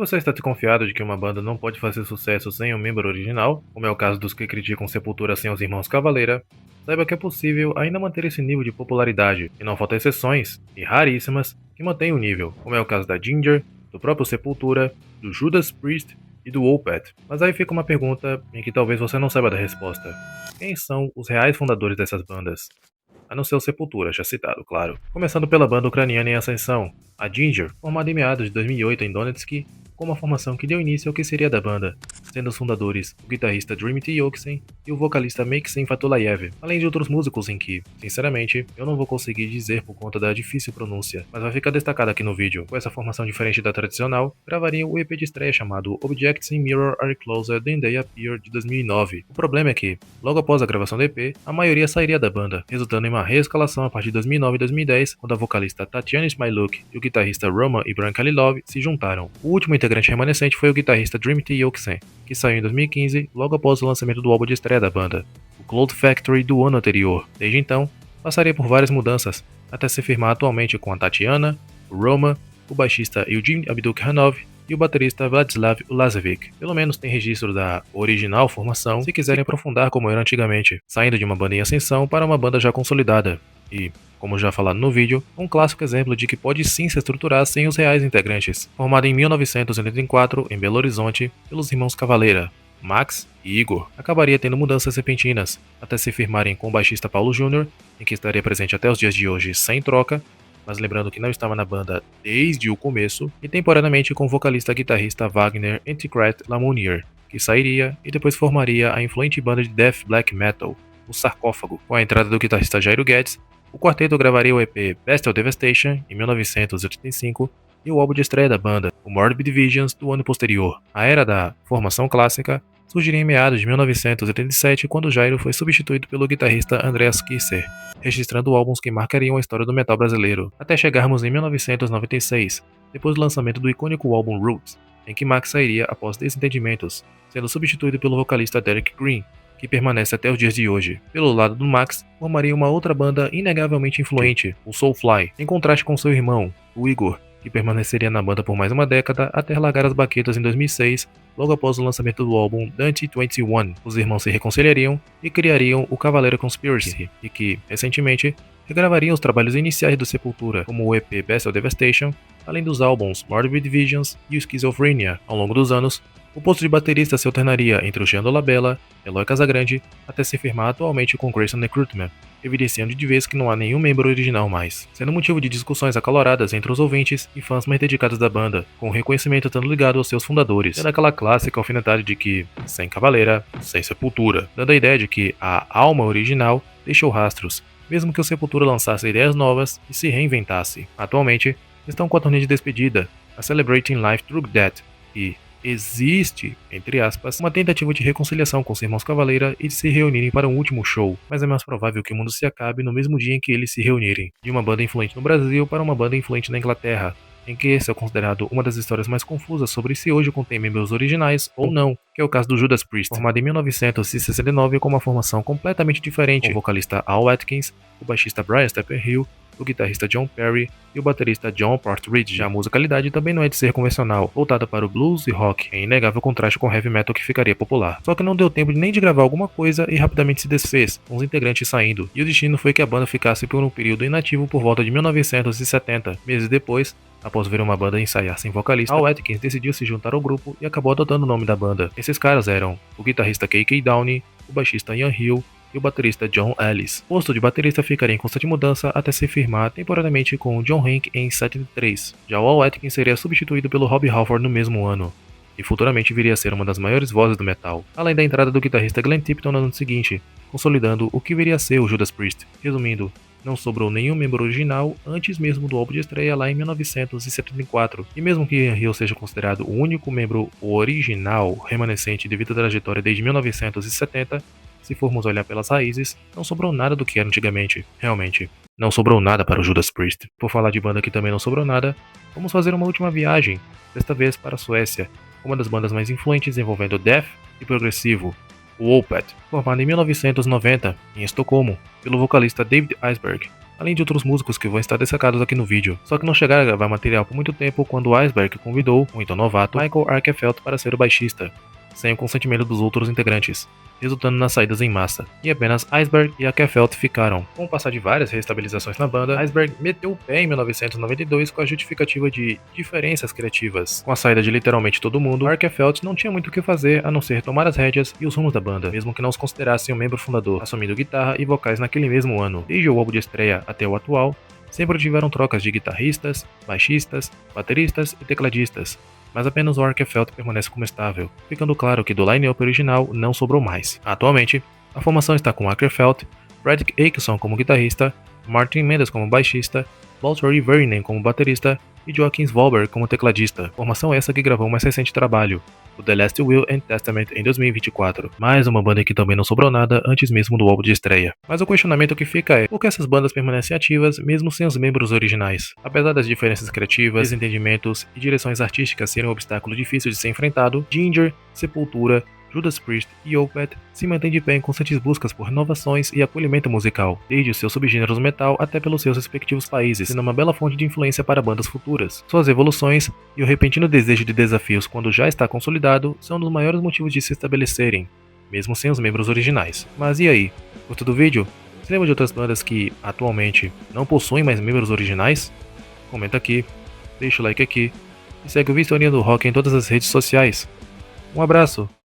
você está desconfiado de que uma banda não pode fazer sucesso sem um membro original, como é o caso dos que criticam Sepultura sem os irmãos Cavaleira, saiba que é possível ainda manter esse nível de popularidade, e não faltam exceções, e raríssimas, que mantêm o nível, como é o caso da Ginger, do próprio Sepultura, do Judas Priest e do Opeth. Mas aí fica uma pergunta em que talvez você não saiba da resposta. Quem são os reais fundadores dessas bandas? A não ser o Sepultura, já citado, claro. Começando pela banda ucraniana em ascensão, a Ginger, formada em meados de 2008 em Donetsk, com uma formação que deu início ao que seria da banda, sendo os fundadores o guitarrista Dmitry Yoksin e o vocalista Maksim Fatulayev, além de outros músicos em que, sinceramente, eu não vou conseguir dizer por conta da difícil pronúncia, mas vai ficar destacado aqui no vídeo. Com essa formação diferente da tradicional, gravariam o EP de estreia chamado Objects in Mirror Are Closer Than They Appear de 2009. O problema é que, logo após a gravação do EP, a maioria sairia da banda, resultando em uma reescalação a partir de 2009 e 2010, quando a vocalista Tatiana Smailuk e o guitarrista Roman Ibram Khalilov se juntaram. O último integrante remanescente foi o guitarrista Dmitry Yoksin, que saiu em 2015, logo após o lançamento do álbum de estreia da banda, o Cloud Factory do ano anterior. Desde então, passaria por várias mudanças, até se firmar atualmente com a Tatiana, o Roman, o baixista Eugene Abdukhanov e o baterista Vladislav Ulazevic. Pelo menos tem registro da original formação, se quiserem aprofundar como era antigamente, saindo de uma banda em ascensão para uma banda já consolidada. E, como já falado no vídeo, um clássico exemplo de que pode sim se estruturar sem os reais integrantes. Formada em 1984 em Belo Horizonte pelos irmãos Cavaleira, Max e Igor, acabaria tendo mudanças repentinas, até se firmarem com o baixista Paulo Júnior, em que estaria presente até os dias de hoje sem troca, mas lembrando que não estava na banda desde o começo, e temporariamente com o vocalista e guitarrista Wagner Anticrat Lamounier, que sairia e depois formaria a influente banda de death black metal, o Sarcófago. Com a entrada do guitarrista Jairo Guedes, o quarteto gravaria o EP Bestial Devastation em 1985 e o álbum de estreia da banda, o Morbid Visions, do ano posterior. A era da formação clássica surgiria em meados de 1987, quando Jairo foi substituído pelo guitarrista Andreas Kisser, registrando álbuns que marcariam a história do metal brasileiro, até chegarmos em 1996, depois do lançamento do icônico álbum Roots, em que Max sairia após desentendimentos, sendo substituído pelo vocalista Derek Green, que permanece até os dias de hoje. Pelo lado do Max, formaria uma outra banda inegavelmente influente, o Soulfly, em contraste com seu irmão, o Igor, que permaneceria na banda por mais uma década até largar as baquetas em 2006, logo após o lançamento do álbum Dante 21. Os irmãos se reconciliariam e criariam o Cavaleira Conspiracy, e que, recentemente, regravariam os trabalhos iniciais do Sepultura, como o EP Bestial Devastation, além dos álbuns Morbid Visions e o Schizophrenia. Ao longo dos anos, o posto de baterista se alternaria entre o Jean Dolabella, Eloy Casagrande, até se firmar atualmente com Grayson Recruitment, evidenciando de vez que não há nenhum membro original mais, sendo motivo de discussões acaloradas entre os ouvintes e fãs mais dedicados da banda, com o reconhecimento estando ligado aos seus fundadores, sendo aquela clássica alfinetada de que, sem Cavaleira, sem Sepultura, dando a ideia de que a alma original deixou rastros, mesmo que o Sepultura lançasse ideias novas e se reinventasse. Atualmente, estão com a turnê de despedida, a Celebrating Life Through Death, e existe, entre aspas, uma tentativa de reconciliação com os irmãos Cavaleira e de se reunirem para um último show, mas é mais provável que o mundo se acabe no mesmo dia em que eles se reunirem, de uma banda influente no Brasil para uma banda influente na Inglaterra, em que esse é considerado uma das histórias mais confusas sobre se hoje contém membros originais ou não, que é o caso do Judas Priest, formado em 1969 com uma formação completamente diferente, com o vocalista Al Atkins, o baixista Brian Steppenhill, o guitarrista John Perry e o baterista John Partridge. Já a musicalidade também não é de ser convencional, voltada para o blues e rock, em inegável contraste com o heavy metal que ficaria popular. Só que não deu tempo nem de gravar alguma coisa e rapidamente se desfez, com os integrantes saindo, e o destino foi que a banda ficasse por um período inativo por volta de 1970. Meses depois, após ver uma banda ensaiar sem vocalista, Al Atkins decidiu se juntar ao grupo e acabou adotando o nome da banda. Esses caras eram o guitarrista K.K. Downey, o baixista Ian Hill e o baterista John Ellis. O posto de baterista ficaria em constante mudança até se firmar temporariamente com o John Hank em 73. Já o Al Atkins seria substituído pelo Rob Halford no mesmo ano, e futuramente viria a ser uma das maiores vozes do metal, além da entrada do guitarrista Glenn Tipton no ano seguinte, consolidando o que viria a ser o Judas Priest. Resumindo, não sobrou nenhum membro original antes mesmo do álbum de estreia lá em 1974, e mesmo que Ian Hill seja considerado o único membro original remanescente devido à trajetória desde 1970, se formos olhar pelas raízes, não sobrou nada do que era antigamente. Realmente, não sobrou nada para o Judas Priest. Por falar de banda que também não sobrou nada, vamos fazer uma última viagem, desta vez para a Suécia, uma das bandas mais influentes envolvendo death e progressivo, o Opeth, formado em 1990 em Estocolmo pelo vocalista David Isberg. além de outros músicos que vão estar destacados aqui no vídeo. Só que não chegaram a gravar material por muito tempo quando o Iceberg convidou o então novato Michael Arkerfeld para ser o baixista, sem o consentimento dos outros integrantes, resultando nas saídas em massa, e apenas Iceberg e Arkerfeld ficaram. Com o passar de várias reestabilizações na banda, Iceberg meteu o pé em 1992 com a justificativa de diferenças criativas. Com a saída de literalmente todo mundo, Arkerfeld não tinha muito o que fazer a não ser tomar as rédeas e os rumos da banda, mesmo que não os considerassem um membro fundador, assumindo guitarra e vocais naquele mesmo ano. Desde o álbum de estreia até o atual, sempre tiveram trocas de guitarristas, baixistas, bateristas e tecladistas, mas apenas o Arkerfeld permanece como estável, ficando claro que do line-up original não sobrou mais. Atualmente, a formação está com Arkerfeld, Fredrik Eikson como guitarrista, Martin Mendes como baixista, Valtteri Väyrynen como baterista e Joakim Svalberg como tecladista. Formação essa que gravou o mais recente trabalho, o The Last Will and Testament, em 2024. Mais uma banda que também não sobrou nada antes mesmo do álbum de estreia. Mas o questionamento que fica é, por que essas bandas permanecem ativas mesmo sem os membros originais? Apesar das diferenças criativas, desentendimentos e direções artísticas serem um obstáculo difícil de ser enfrentado, Ginger, Sepultura, Judas Priest e Opeth se mantêm de pé em constantes buscas por renovações e acolhimento musical, desde os seus subgêneros metal até pelos seus respectivos países, sendo uma bela fonte de influência para bandas futuras. Suas evoluções e o repentino desejo de desafios quando já está consolidado são um dos maiores motivos de se estabelecerem, mesmo sem os membros originais. Mas e aí? Gostou do vídeo? Se lembra de outras bandas que, atualmente, não possuem mais membros originais? Comenta aqui, deixa o like aqui e segue o Vistoria do Rock em todas as redes sociais. Um abraço!